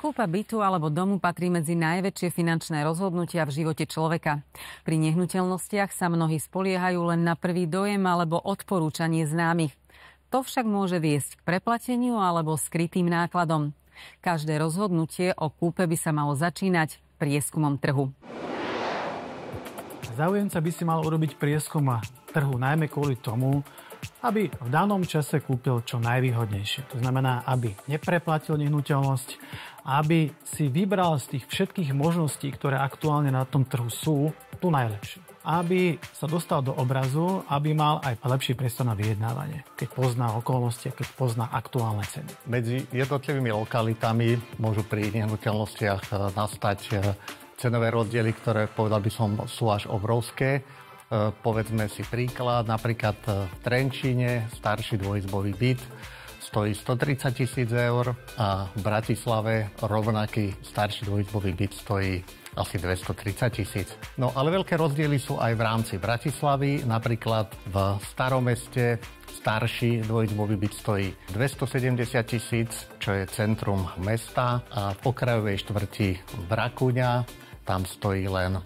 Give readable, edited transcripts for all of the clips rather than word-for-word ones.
Kúpa bytu alebo domu patrí medzi najväčšie finančné rozhodnutia v živote človeka. Pri nehnuteľnostiach sa mnohí spoliehajú len na prvý dojem alebo odporúčanie známych. To však môže viesť k preplateniu alebo skrytým nákladom. Každé rozhodnutie o kúpe by sa malo začínať prieskumom trhu. Záujemca by si mal urobiť prieskum trhu najmä kvôli tomu, aby v danom čase kúpil čo najvýhodnejšie. To znamená, aby nepreplatil nehnuteľnosť, aby si vybral z tých všetkých možností, ktoré aktuálne na tom trhu sú, tú najlepšiu. Aby sa dostal do obrazu, aby mal aj lepší priestor na vyjednávanie, keď pozná okolnosti a keď pozná aktuálne ceny. Medzi jednotlivými lokalitami môžu pri nehnuteľnostiach nastať cenové rozdiely, ktoré, povedal by som, sú až obrovské. Povedzme si príklad, napríklad v Trenčíne starší dvojizbový byt stojí 130 000 eur a v Bratislave rovnaký starší dvojizbový byt stojí asi 230 000. No ale veľké rozdiely sú aj v rámci Bratislavy. Napríklad v Staromeste starší dvojizbový byt stojí 270 000, čo je centrum mesta, a v okrajovej štvrti Brakuňa tam stojí len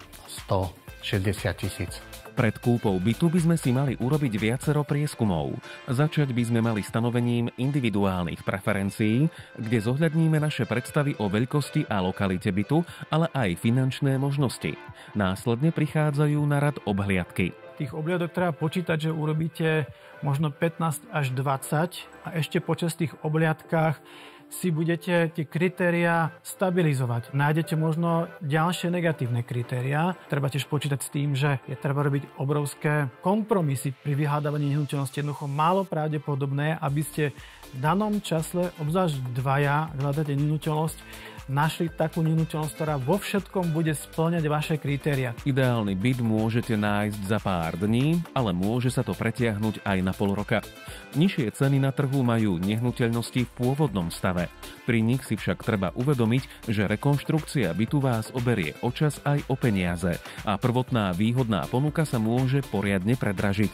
160 000. Pred kúpou bytu by sme si mali urobiť viacero prieskumov. Začať by sme mali stanovením individuálnych preferencií, kde zohľadníme naše predstavy o veľkosti a lokalite bytu, ale aj finančné možnosti. Následne prichádzajú na rad obhliadky. Tých obhliadok treba počítať, že urobíte možno 15 až 20 a ešte počas tých obhliadkách si budete tie kritériá stabilizovať. Nájdete možno ďalšie negatívne kritériá. Treba tiež počítať s tým, že je treba robiť obrovské kompromisy pri vyhľadávaní nehnuteľnosti. Jednoducho málo pravdepodobné, aby ste v danom čase, obzvlášť dvaja, hľadáte nehnuteľnosť, našli takú nehnuteľnosť, ktorá vo všetkom bude spĺňať vaše kritéria. Ideálny byt môžete nájsť za pár dní, ale môže sa to pretiahnuť aj na pol roka. Nižšie ceny na trhu majú nehnuteľnosti v pôvodnom stave. Pri nich si však treba uvedomiť, že rekonštrukcia bytu vás oberie o čas aj o peniaze a prvotná výhodná ponuka sa môže poriadne predražiť.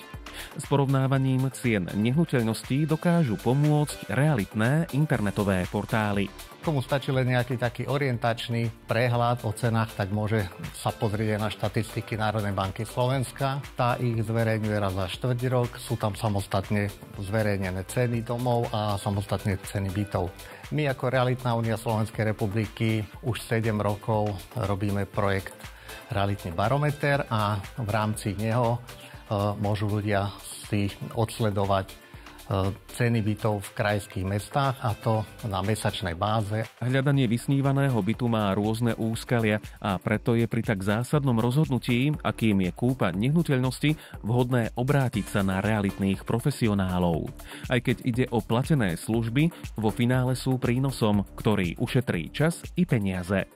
S porovnávaním cien nehnuteľností dokážu pomôcť realitné internetové portály. Komu stačí len nejaký taký orientačný prehľad o cenách, tak môže sa pozrieť na štatistiky Národnej banky Slovenska. Tá ich zverejňuje raz za štvrť rok. Sú tam samostatne zverejnené ceny domov a samostatne ceny bytov. My ako Realitná únia Slovenskej republiky už 7 rokov robíme projekt Realitný barometer a v rámci neho môžu ľudia si odsledovať ceny bytov v krajských mestách, a to na mesačnej báze. Hľadanie vysnívaného bytu má rôzne úskalia a preto je pri tak zásadnom rozhodnutí, akým je kúpa nehnuteľnosti, vhodné obrátiť sa na realitných profesionálov. Aj keď ide o platené služby, vo finále sú prínosom, ktorý ušetrí čas i peniaze.